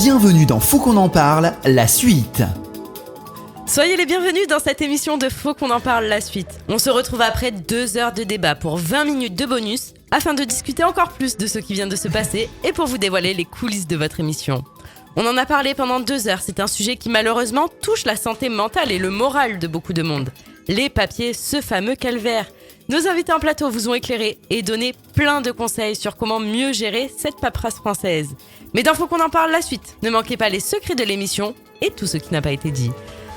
Bienvenue dans Faut qu'on en parle, la suite. Soyez les bienvenus dans cette émission de Faut qu'on en parle la suite. On se retrouve après 2 heures de débat pour 20 minutes de bonus afin de discuter encore plus de ce qui vient de se passer et pour vous dévoiler les coulisses de votre émission. On en a parlé pendant 2 heures, c'est un sujet qui malheureusement touche la santé mentale et le moral de beaucoup de monde. Les papiers, ce fameux calvaire. Nos invités en plateau vous ont éclairé et donné plein de conseils sur comment mieux gérer cette paperasse française. Mais dans Faut qu'on en parle la suite, ne manquez pas les secrets de l'émission et tout ce qui n'a pas été dit.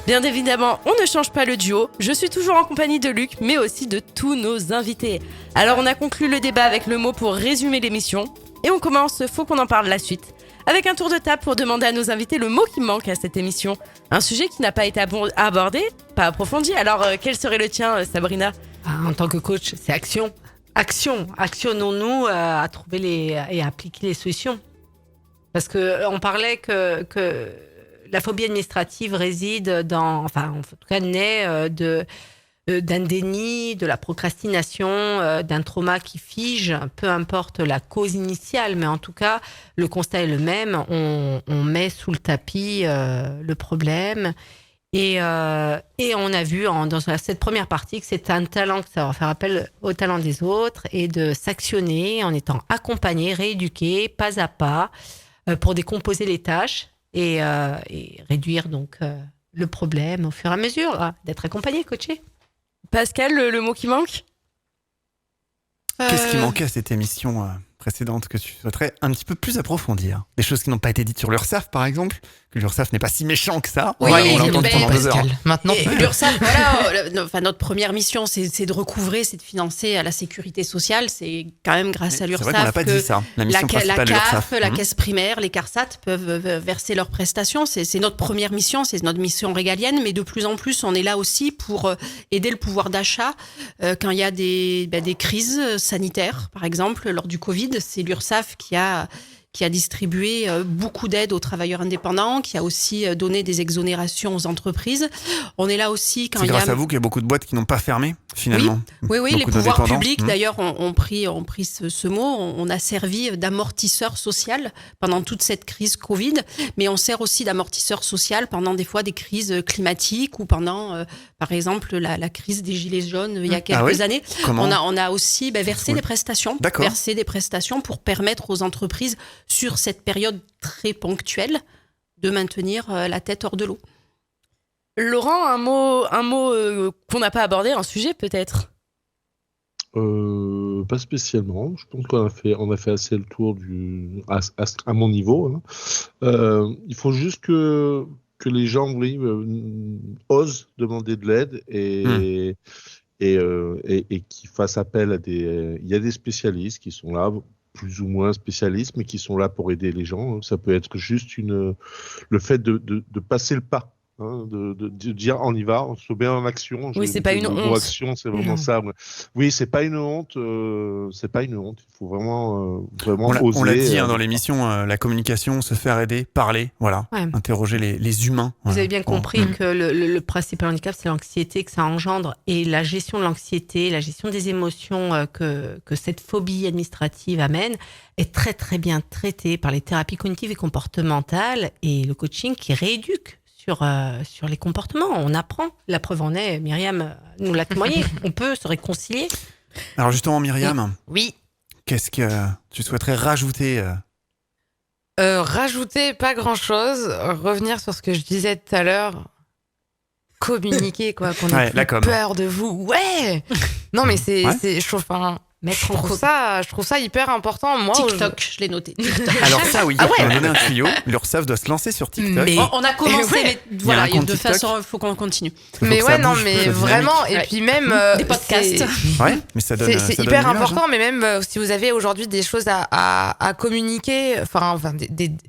Bien évidemment, on ne change pas le duo. Je suis toujours en compagnie de Luc, mais aussi de tous nos invités. Alors on a conclu le débat avec le mot pour résumer l'émission. Et on commence Faut qu'on en parle la suite, avec un tour de table pour demander à nos invités le mot qui manque à cette émission. Un sujet qui n'a pas été abordé, pas approfondi. Alors quel serait le tien, Sabrina ? En tant que coach, c'est action. Actionnons-nous à trouver et à appliquer les solutions. Parce qu'on parlait que la phobie administrative réside en tout cas naît d'un déni, de la procrastination, d'un trauma qui fige, peu importe la cause initiale, mais en tout cas, le constat est le même. On met sous le tapis le problème. Et on a vu dans cette première partie que c'est un talent, que ça va faire appel au talent des autres et de s'actionner en étant accompagné, rééduqué, pas à pas, pour décomposer les tâches et réduire donc le problème au fur et à mesure, d'être accompagné, coaché. Pascal, le mot qui manque ? Qu'est-ce qui manquait à cette émission précédente que tu souhaiterais un petit peu plus approfondir ? Des choses qui n'ont pas été dites sur l'URSSAF, par exemple, que l'URSSAF n'est pas si méchant que ça. Oui, on l'a entendu pendant 2 heures. Maintenant, L'URSSAF, voilà, notre première mission, c'est de recouvrer, c'est de financer à la sécurité sociale. C'est quand même grâce à l'URSSAF c'est vrai qu'on n'a pas dit ça. La mission principale de l'URSSAF. La caisse primaire, les CARSAT peuvent verser leurs prestations. C'est notre première mission, c'est notre mission régalienne. Mais de plus en plus, on est là aussi pour aider le pouvoir d'achat quand il y a des crises sanitaires. Par exemple, lors du Covid, c'est l'URSSAF qui a distribué beaucoup d'aides aux travailleurs indépendants, qui a aussi donné des exonérations aux entreprises. On est là aussi quand c'est grâce à vous qu'il y a beaucoup de boîtes qui n'ont pas fermé, finalement. Oui, les pouvoirs publics, d'ailleurs, ont pris ce mot. On a servi d'amortisseur social pendant toute cette crise Covid, mais on sert aussi d'amortisseur social pendant des fois des crises climatiques ou pendant, par exemple, la crise des Gilets jaunes il y a quelques années. Comment ? On a aussi versé des prestations. D'accord. Versé des prestations pour permettre aux entreprises, sur cette période très ponctuelle, de maintenir la tête hors de l'eau. Laurent, un mot qu'on n'a pas abordé, un sujet peut-être ? Pas spécialement. Je pense qu'on a fait assez le tour à mon niveau. Hein. Il faut juste que les gens osent demander de l'aide et qu'ils fassent appel à il y a des spécialistes qui sont là, plus ou moins spécialistes, mais qui sont là pour aider les gens. Ça peut être juste le fait de passer le pas. Hein, de dire on y va, on se met en action. Oui, c'est pas une honte. Action, c'est vraiment ça. Oui, c'est pas une honte. C'est pas une honte. Il faut vraiment oser. On l'a dit dans l'émission, la communication, se faire aider, parler, voilà, interroger les humains. Vous avez bien compris que le principal handicap, c'est l'anxiété que ça engendre et la gestion de l'anxiété, la gestion des émotions que cette phobie administrative amène est très très bien traitée par les thérapies cognitives et comportementales et le coaching qui rééduque sur les comportements. On apprend. La preuve en est, Myriam nous l'a témoigné. On peut se réconcilier. Alors justement, Myriam, oui. Qu'est-ce que tu souhaiterais rajouter Rajouter pas grand-chose. Revenir sur ce que je disais tout à l'heure. Communiquer, quoi. Qu'on ait plus peur de vous. Ouais. Non, mais je trouve ça hyper important. Moi, TikTok, je l'ai noté. Alors ça, oui. On a donné un tuyau. L'URSSAF doit se lancer sur TikTok. Mais on a commencé, mais voilà, de façon, il faut qu'on continue. Mais ouais, non, mais vraiment. Et puis même des podcasts. Ouais, mais ça donne. C'est hyper important. Mais même si vous avez aujourd'hui des choses à communiquer, enfin,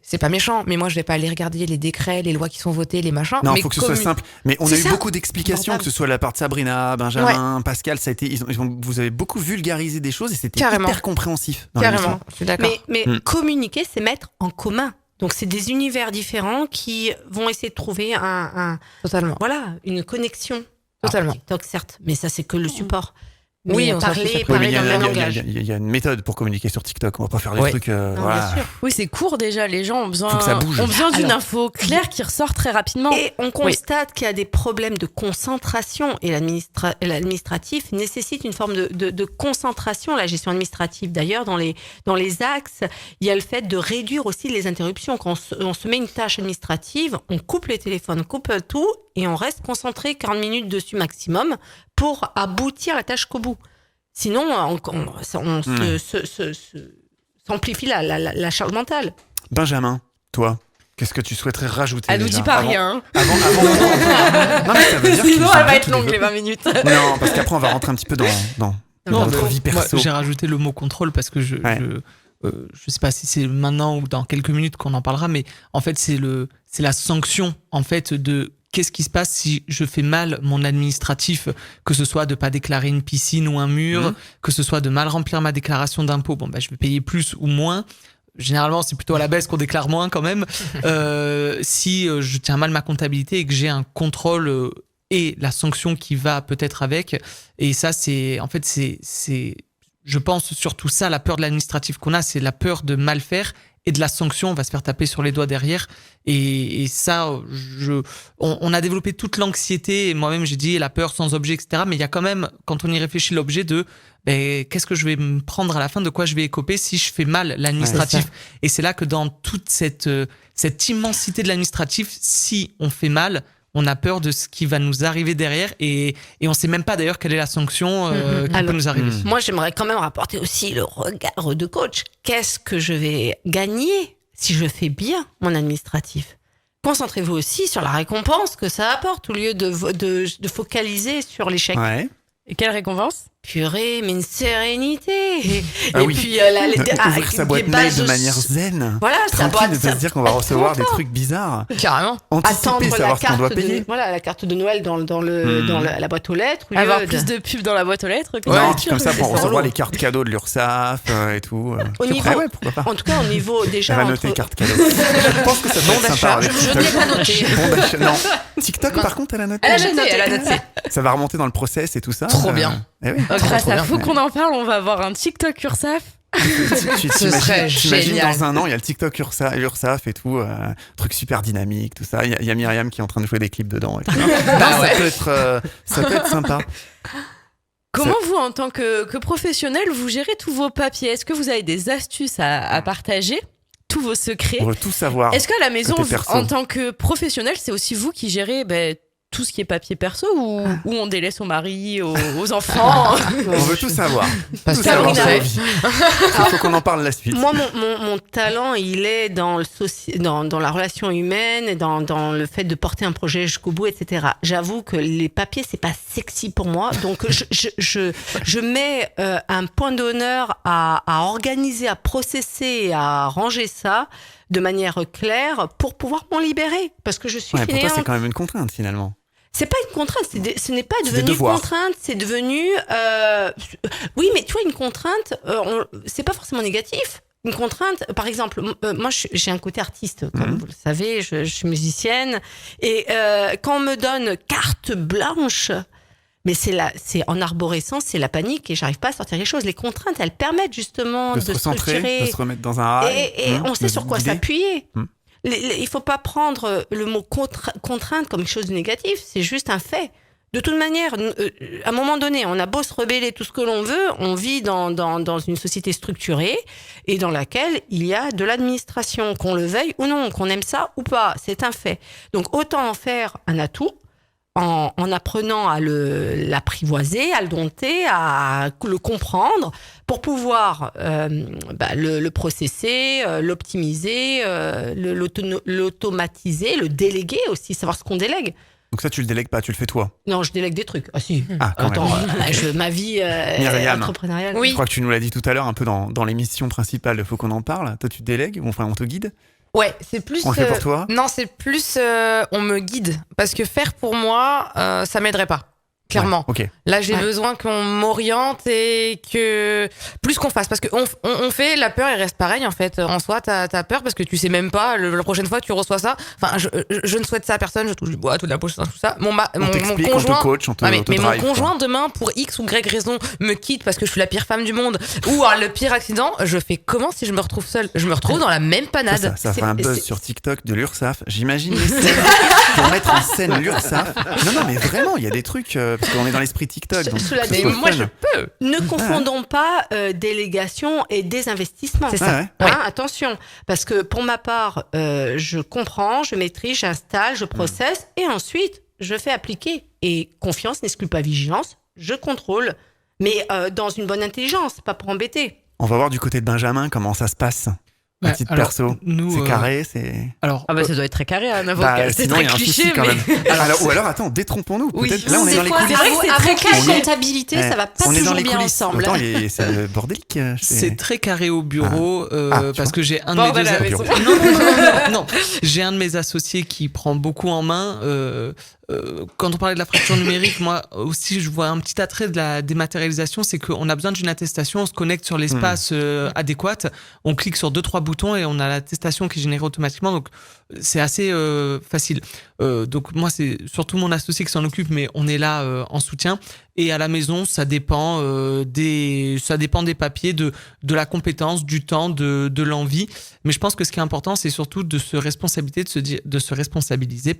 c'est pas méchant. Mais moi, je vais pas aller regarder les décrets, les lois qui sont votées, les machins. Non, il faut que ce soit simple. Mais on a eu beaucoup d'explications, que ce soit de la part de Sabrina, Benjamin, Pascal. Ça a été. Vous avez beaucoup vulgarisé des choses et c'était hyper compréhensif. Carrément, je suis d'accord. Mais communiquer, c'est mettre en commun. Donc, c'est des univers différents qui vont essayer de trouver Totalement. Voilà, une connexion. Totalement. Alors, TikTok, certes, mais ça, c'est que le support. Mais parler dans le même langage. Il y a une méthode pour communiquer sur TikTok. On va pas faire des trucs. Voilà. Oui, c'est court déjà. Les gens ont besoin, faut que ça bouge. d'une info claire qui ressort très rapidement. Et on constate qu'il y a des problèmes de concentration et l'administratif nécessite une forme de concentration. La gestion administrative, d'ailleurs, dans les axes, il y a le fait de réduire aussi les interruptions. Quand on se met une tâche administrative, on coupe les téléphones, on coupe tout et on reste concentré 40 minutes dessus maximum pour aboutir la tâche qu'au bout. Sinon, on s'amplifie la charge mentale. Benjamin, toi, qu'est-ce que tu souhaiterais rajouter? Elle nous dit pas rien. Avant. Non, mais ça veut dire sinon, elle va être longue les 20 minutes. Non, parce qu'aaprès, on va rentrer un petit peu dans notre vie perso. Moi, j'ai rajouté le mot contrôle parce que je sais pas si c'est maintenant ou dans quelques minutes qu'on en parlera, mais en fait, c'est la sanction en fait de qu'est-ce qui se passe si je fais mal mon administratif, que ce soit de pas déclarer une piscine ou un mur, que ce soit de mal remplir ma déclaration d'impôt. Bon, je vais payer plus ou moins. Généralement, c'est plutôt à la baisse qu'on déclare moins quand même. Si je tiens mal ma comptabilité et que j'ai un contrôle et la sanction qui va peut-être avec. Et ça, c'est je pense surtout ça, la peur de l'administratif qu'on a, c'est la peur de mal faire et de la sanction, on va se faire taper sur les doigts derrière. Et ça, on a développé toute l'anxiété, et moi-même j'ai dit la peur sans objet, etc. Mais il y a quand même, quand on y réfléchit, l'objet de qu'est-ce que je vais me prendre à la fin, de quoi je vais écoper si je fais mal l'administratif. Et c'est là que dans toute cette immensité de l'administratif, si on fait mal, on a peur de ce qui va nous arriver derrière et on ne sait même pas d'ailleurs quelle est la sanction qui peut nous arriver. Moi, j'aimerais quand même rapporter aussi le regard de coach. Qu'est-ce que je vais gagner si je fais bien mon administratif? Concentrez-vous aussi sur la récompense que ça apporte au lieu de focaliser sur l'échec. Ouais. Et quelle récompense? Purée, mais une sérénité. Et oui. puis, ouvrir sa boîte mail de manière zen. Voilà, tranquille, de se dire qu'on va recevoir des trucs bizarres. Carrément. Anticiper, savoir ce qu'on doit payer. Voilà, la carte de Noël dans la boîte aux lettres. Avoir plus de pubs dans la boîte aux lettres. Comme ça, on recevra les cartes cadeaux de l'URSSAF et tout. Pourquoi pas. En tout cas, au niveau déjà. Elle va noter cartes cadeaux. Je pense que ça peut être sympa. Je n'ai pas noté. Non. TikTok, par contre, elle a noté. Elle a noté. Ça va remonter dans le process et tout ça. Trop bien. Grâce à Faut qu'on en parle, on va avoir un TikTok URSSAF. T'imagines dans un an, il y a le TikTok URSSAF et tout, truc super dynamique, tout ça. Il y a Myriam qui est en train de jouer des clips dedans. Ça peut être sympa. Comment vous, en tant que professionnel, vous gérez tous vos papiers? Est-ce que vous avez des astuces à partager? Tous vos secrets? On veut tout savoir. Est-ce qu'à la maison, en tant que professionnel, c'est aussi vous qui gérez tout ce qui est papier perso ou on délaisse au mari, aux enfants? On veut tout savoir. Tout savoir dans la vie. Il faut qu'on en parle la suite. Moi, mon talent, il est dans la relation humaine et dans le fait de porter un projet jusqu'au bout, etc. J'avoue que les papiers, c'est pas sexy pour moi. Donc, je mets un point d'honneur à organiser, à processer, à ranger ça de manière claire pour pouvoir m'en libérer. Parce que je suis pour toi, c'est quand même une contrainte, finalement. C'est pas une contrainte, ce n'est pas devenu une contrainte, c'est devenu... Oui, mais tu vois, une contrainte, c'est pas forcément négatif. Une contrainte, par exemple, moi j'ai un côté artiste, comme vous le savez, je suis musicienne, et quand on me donne carte blanche, mais c'est en arborescence, c'est la panique et j'arrive pas à sortir les choses. Les contraintes, elles permettent justement de se recentrer, de se remettre dans un rail. Et on sait sur quoi s'appuyer. Il faut pas prendre le mot contrainte comme quelque chose de négatif, c'est juste un fait. De toute manière, à un moment donné, on a beau se rebeller tout ce que l'on veut, on vit dans une société structurée et dans laquelle il y a de l'administration, qu'on le veuille ou non, qu'on aime ça ou pas, c'est un fait. Donc autant en faire un atout, en apprenant à l'apprivoiser, à le dompter, à le comprendre, pour pouvoir le processer, l'optimiser, l'automatiser, le déléguer aussi, savoir ce qu'on délègue. Donc ça, tu le délègues pas, tu le fais toi? Non, je délègue des trucs. Ah si. Attends, ma vie entrepreneuriale. Oui. Je crois que tu nous l'as dit tout à l'heure, un peu dans l'émission principale, il faut qu'on en parle. Toi, tu délègues ou on te guide? Ouais, c'est plus. On le fait pour toi? Non, c'est plus on me guide parce que faire pour moi, ça m'aiderait pas. Clairement. Ouais, okay. Là, j'ai besoin qu'on m'oriente et que plus qu'on fasse, parce que on fait la peur, elle reste pareille en fait. En soi, t'as peur parce que tu sais même pas la prochaine fois que tu reçois ça. Enfin, je ne souhaite ça à personne. Je touche du bois, tout de la poche, tout ça. Mon conjoint, on te coach, on te mais drive, mon conjoint demain pour X ou Y raison me quitte parce que je suis la pire femme du monde ou le pire accident. Je fais comment si je me retrouve seule? Je me retrouve dans la même panade. Ça fait un buzz sur TikTok de l'URSSAF. J'imagine les scènes pour mettre en scène l'URSSAF. Non, mais vraiment, il y a des trucs. Parce qu'on est dans l'esprit TikTok. Donc moi, je peux. Ne confondons pas délégation et désinvestissement. C'est ça. Attention. Parce que pour ma part, je comprends, je maîtrise, j'installe, je processe et ensuite, je fais appliquer. Et confiance n'exclut pas vigilance, je contrôle. Mais dans une bonne intelligence, pas pour embêter. On va voir du côté de Benjamin comment ça se passe. À titre perso, c'est carré, c'est... Alors, ça doit être très carré, un avocat. C'est sinon, très il y a un cliché, souci quand même. Ou alors, attends, détrompons-nous. Peut-être là, on est dans les coulisses. C'est vrai que c'est très clair. Comptabilité, ça va pas toujours bien ensemble. Pourtant, c'est bordélique. C'est très carré au bureau parce que j'ai un de mes deux... Non, j'ai un de mes associés qui prend beaucoup en main. Quand on parlait de la fracture numérique, moi aussi, je vois un petit attrait de la dématérialisation, c'est qu'on a besoin d'une attestation, on se connecte sur l'espace adéquat, on clique sur 2-3 boutons et on a l'attestation qui est générée automatiquement, donc c'est assez facile. Donc moi, c'est surtout mon associé qui s'en occupe, mais on est là en soutien. Et à la maison, ça dépend des papiers, de la compétence, du temps, de l'envie. Mais je pense que ce qui est important, c'est surtout de se responsabiliser,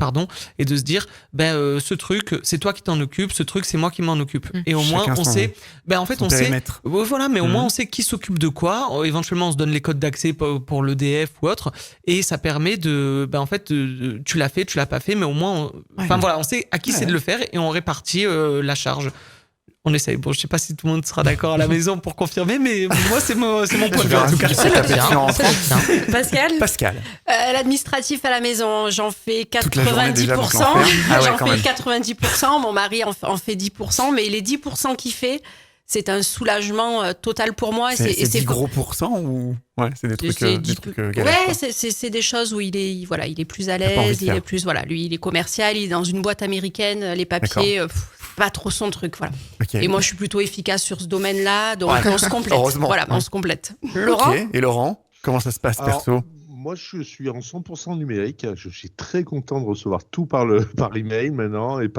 et de se dire, ce truc, c'est toi qui t'en occupes, ce truc, c'est moi qui m'en occupe. Et au moins, on sait, en fait, on sait, voilà, mais au moins, on sait qui s'occupe de quoi. Éventuellement, on se donne les codes d'accès pour l'EDF ou autre, et ça permet de, en fait, tu l'as fait, tu l'as pas fait, mais au moins, voilà, on sait à qui c'est de le faire et on répartit la charge. On essaye. Bon, je sais pas si tout le monde sera d'accord à la maison pour confirmer, mais moi, c'est mon point de vue. En tout cas, Pascal. L'administratif à la maison, j'en fais 90%. J'en fais 90%. Mon mari en fait 10%, mais les 10% qu'il fait, c'est un soulagement total pour moi. C'est 10 gros pourcents ou c'est des trucs galères, c'est des choses où il est plus à l'aise, il est plus lui, il est commercial, il est dans une boîte américaine, les papiers pas trop son truc, voilà. Okay. Et moi je suis plutôt efficace sur ce domaine-là, donc on se complète. Heureusement. Voilà, on se complète. Laurent. Et Laurent, comment ça se passe perso? Moi, je suis en 100% numérique. Je suis très content de recevoir tout par email maintenant et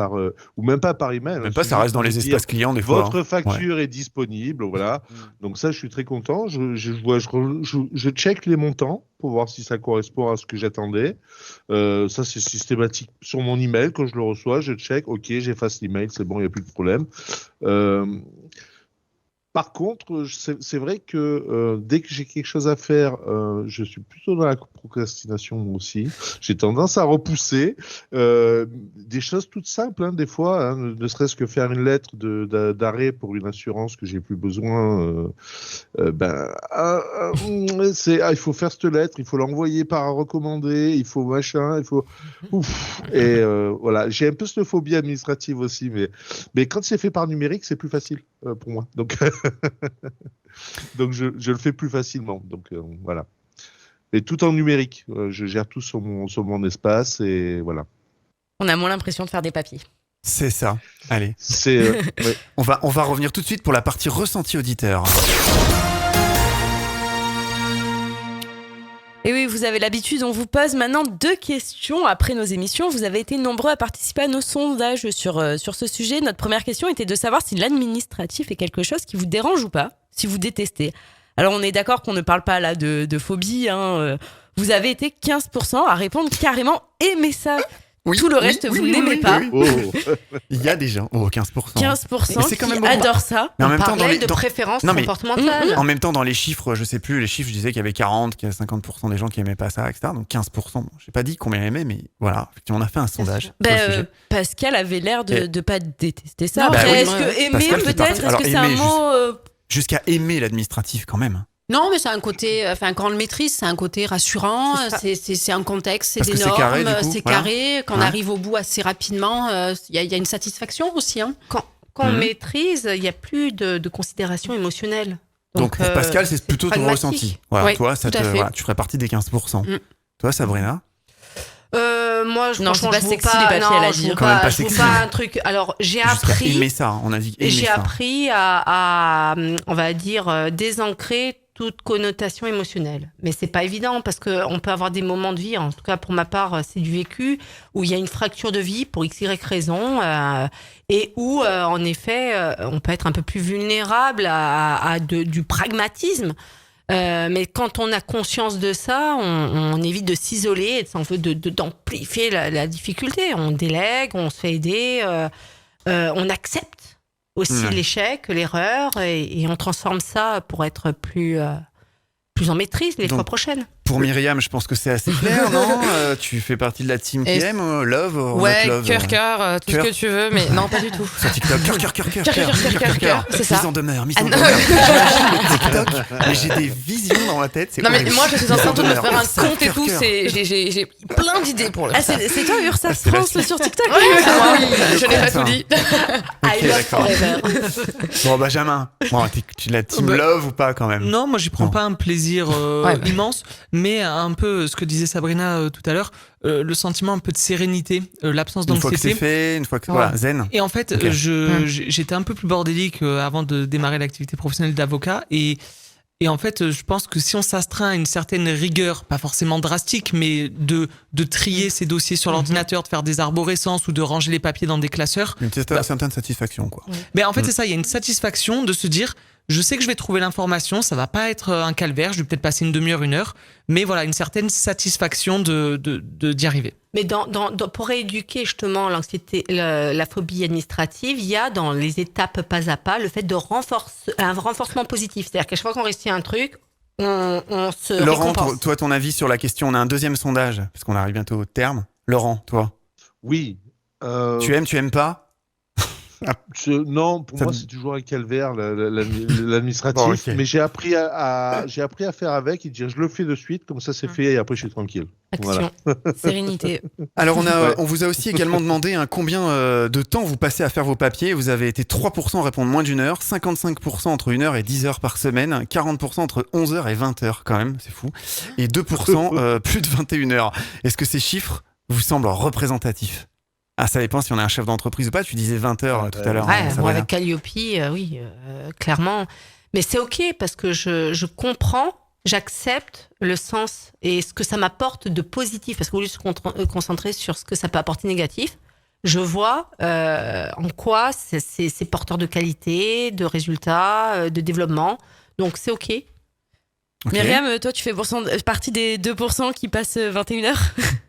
ou même pas par email. Même pas, ça reste dans les espaces clients des fois. Votre facture est disponible, voilà. Donc ça, je suis très content. Je check les montants pour voir si ça correspond à ce que j'attendais. Ça, c'est systématique sur mon email. Quand je le reçois, je check. Ok, j'efface l'email, c'est bon, il n'y a plus de problème. Par contre, c'est vrai que dès que j'ai quelque chose à faire, je suis plutôt dans la procrastination moi aussi. J'ai tendance à repousser des choses toutes simples, des fois, ne serait-ce que faire une lettre d'arrêt pour une assurance que j'ai plus besoin. Il faut faire cette lettre, il faut l'envoyer par recommandé, il faut machin, il faut. Et voilà, j'ai un peu cette phobie administrative aussi, mais quand c'est fait par numérique, c'est plus facile pour moi. Donc donc je le fais plus facilement. Donc voilà. Et tout en numérique. Je gère tout sur mon espace et voilà. On a moins l'impression de faire des papiers. C'est ça. Allez. On va revenir tout de suite pour la partie ressenti auditeur. Et oui, vous avez l'habitude, on vous pose maintenant 2 questions après nos émissions. Vous avez été nombreux à participer à nos sondages sur ce sujet. Notre première question était de savoir si l'administratif est quelque chose qui vous dérange ou pas, si vous détestez. Alors on est d'accord qu'on ne parle pas là de phobie. Vous avez été 15% à répondre carrément « aimer ça ». Tout le reste, vous n'aimez pas. Il y a des gens, 15%. 15% qui adorent ça. Mais en même temps, de préférence comportementale. En même temps, dans les chiffres, je sais plus, les chiffres, je disais qu'il y avait 50% des gens qui aimaient pas ça, etc. Donc 15%. Bon, j'ai pas dit combien aimaient, mais voilà, effectivement, on a fait un sondage. Pascal avait l'air de pas détester ça. Après, est-ce que aimer peut-être, est-ce que c'est un mot jusqu'à aimer l'administratif quand même. Non, mais c'est un côté, quand on le maîtrise, c'est un côté rassurant, c'est un contexte, c'est des normes, c'est carré, quand on arrive au bout assez rapidement, il y a une satisfaction aussi. Quand on maîtrise, il n'y a plus de considération émotionnelle. Donc pour Pascal, c'est plutôt ton ressenti. Voilà, toi, tu ferais partie des 15%. Toi, Sabrina ? Moi, non, c'est pas sexy pas, les papiers, elle a dit. Je veux pas un truc. Alors, j'ai appris à, on va dire, désancrer toute connotation émotionnelle. Mais c'est pas évident parce qu'on peut avoir des moments de vie, en tout cas pour ma part, c'est du vécu, où il y a une fracture de vie pour x, y raison, et où, en effet, on peut être un peu plus vulnérable à du pragmatisme. Mais quand on a conscience de ça, on évite de s'isoler et d'amplifier la difficulté. On délègue, on se fait aider, on accepte aussi l'échec, l'erreur, et on transforme ça pour être plus en maîtrise les fois prochaines. Pour Myriam, je pense que c'est assez clair, non? Tu fais partie de la team qui aime Love or ouais, not Love? Cœur, tout ce que tu veux, mais non, pas du tout. Sur TikTok, cœur. C'est ça. Mise en demeure. J'imagine le TikTok, mais j'ai des visions dans ma tête. Non, mais moi, je suis en train de me faire un compte et tout. J'ai plein d'idées pour le faire. C'est toi, Ursaf France, sur TikTok? Je n'ai pas tout dit. I love forever. Bon, Benjamin, tu la team Love ou pas quand même? Non, moi, j'y prends pas un plaisir immense. Mais un peu ce que disait Sabrina tout à l'heure, le sentiment un peu de sérénité, l'absence d'anxiété. Une fois que c'est fait, une fois que voilà, zen. Et en fait, j'étais un peu plus bordélique avant de démarrer l'activité professionnelle d'avocat. Et en fait, je pense que si on s'astreint à une certaine rigueur, pas forcément drastique, mais de trier ses dossiers sur l'ordinateur, de faire des arborescences ou de ranger les papiers dans des classeurs. Une certaine satisfaction, quoi. Mais en fait, c'est ça, il y a une satisfaction de se dire... Je sais que je vais trouver l'information, ça va pas être un calvaire, je vais peut-être passer une demi-heure, 1 heure, mais voilà, une certaine satisfaction d'y arriver. Mais pour rééduquer justement l'anxiété, la phobie administrative, il y a dans les étapes pas à pas le fait de un renforcement positif. C'est-à-dire qu'à chaque fois qu'on réussit un truc, on se Laurent, récompense. toi, ton avis sur la question, on a un deuxième sondage, parce qu'on arrive bientôt au terme. Laurent, toi? Oui. Tu aimes pas? Non, pour moi c'est toujours un calvaire l'administratif, bon, okay. Mais j'ai appris à faire avec et dire je le fais de suite, comme ça c'est fait et après je suis tranquille. Action, voilà. Sérénité. Alors on vous a aussi également demandé combien de temps vous passez à faire vos papiers. Vous avez été 3% à répondre moins d'1 heure, 55% entre 1 heure et 10 heures par semaine, 40% entre 11 heures et 20 heures quand même, c'est fou, et 2% plus de 21 heures. Est-ce que ces chiffres vous semblent représentatifs? Ah, ça dépend si on est un chef d'entreprise ou pas. Tu disais 20 heures tout à l'heure. Ouais, bon, avec Calliope, oui, clairement. Mais c'est OK parce que je comprends, j'accepte le sens et ce que ça m'apporte de positif. Parce qu'au lieu de se concentrer sur ce que ça peut apporter négatif, je vois en quoi c'est porteur de qualité, de résultats, de développement. Donc, c'est OK. Myriam, toi, tu fais partie des 2% qui passent 21 heures?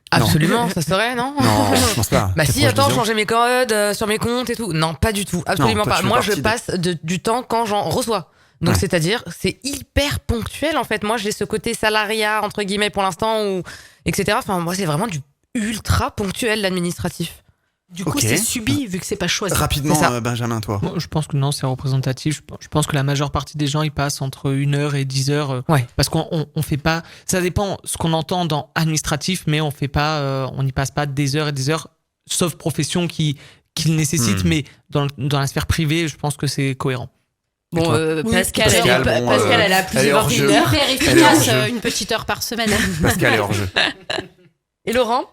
Absolument, ça serait, non? Non, je pense pas. Bah si, attends, changer mes codes sur mes comptes et tout. Non, pas du tout, absolument pas. Moi, je passe du temps quand j'en reçois. Donc, c'est-à-dire, c'est hyper ponctuel, en fait. Moi, j'ai ce côté salariat, entre guillemets, pour l'instant, etc. Enfin, moi, c'est vraiment du ultra ponctuel, l'administratif. Du coup, c'est subi, vu que c'est pas choisi. Rapidement, Benjamin, toi. Moi, je pense que non, c'est représentatif. Je pense que la majeure partie des gens, ils passent entre 1 heure et 10 heures. Parce qu'on fait pas... Ça dépend ce qu'on entend dans administratif, mais on fait pas... on n'y passe pas des heures et des heures, sauf profession qui le nécessite. Mais dans la sphère privée, je pense que c'est cohérent. Bon, Pascal, elle a plus de 21 heures. Hyper efficace, une petite heure par semaine. Pascal est hors jeu. Et Laurent?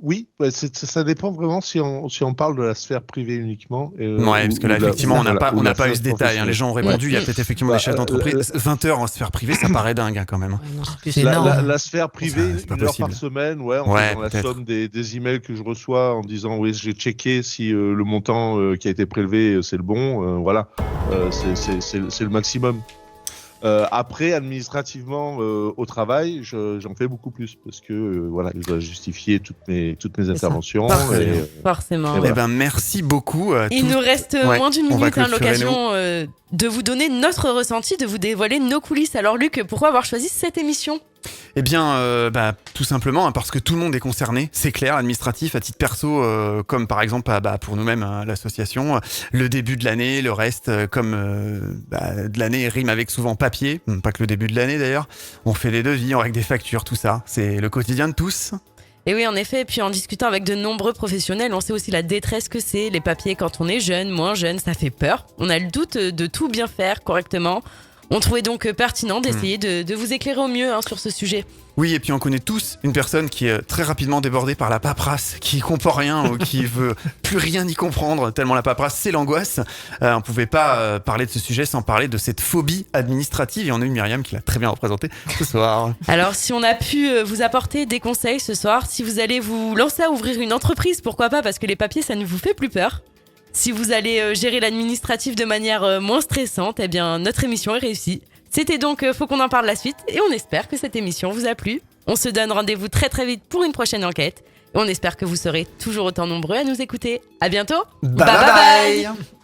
Oui, ça dépend vraiment si on parle de la sphère privée uniquement. Ouais, parce que là, effectivement, on n'a pas eu ce détail. Les gens ont répondu, il y a peut-être effectivement des chefs d'entreprise. 20 heures en sphère privée, ça paraît dingue quand même. La sphère privée, 1 heure par semaine, on fait dans la somme des emails que je reçois en disant oui, j'ai checké si le montant qui a été prélevé, c'est le bon. Voilà, c'est le maximum. Après, administrativement, au travail, j'en fais beaucoup plus parce que je dois justifier toutes mes interventions. Forcément. Voilà. Eh ben, merci beaucoup. Il nous reste moins d'1 minute, l'occasion de vous donner notre ressenti, de vous dévoiler nos coulisses. Alors Luc, pourquoi avoir choisi cette émission ? Eh bien, tout simplement parce que tout le monde est concerné, c'est clair, administratif, à titre perso, comme par exemple pour nous-mêmes, l'association, le début de l'année, le reste, comme de l'année rime avec souvent papier, pas que le début de l'année d'ailleurs, on fait des devis, on règle des factures, tout ça, c'est le quotidien de tous. Et oui, en effet, et puis en discutant avec de nombreux professionnels, on sait aussi la détresse que c'est, les papiers quand on est jeune, moins jeune, ça fait peur. On a le doute de tout bien faire correctement. On trouvait donc pertinent d'essayer de vous éclairer au mieux sur ce sujet. Oui, et puis on connaît tous une personne qui est très rapidement débordée par la paperasse, qui comprend rien ou qui veut plus rien y comprendre, tellement la paperasse, c'est l'angoisse. On pouvait pas parler de ce sujet sans parler de cette phobie administrative, et on a eu Myriam qui l'a très bien représentée ce soir. Alors, si on a pu vous apporter des conseils ce soir, si vous allez vous lancer à ouvrir une entreprise, pourquoi pas, parce que les papiers, ça ne vous fait plus peur. Si vous allez gérer l'administratif de manière moins stressante, eh bien, notre émission est réussie. C'était donc Faut qu'on en parle la suite, et on espère que cette émission vous a plu. On se donne rendez-vous très très vite pour une prochaine enquête, et on espère que vous serez toujours autant nombreux à nous écouter. À bientôt. Bye bye bye.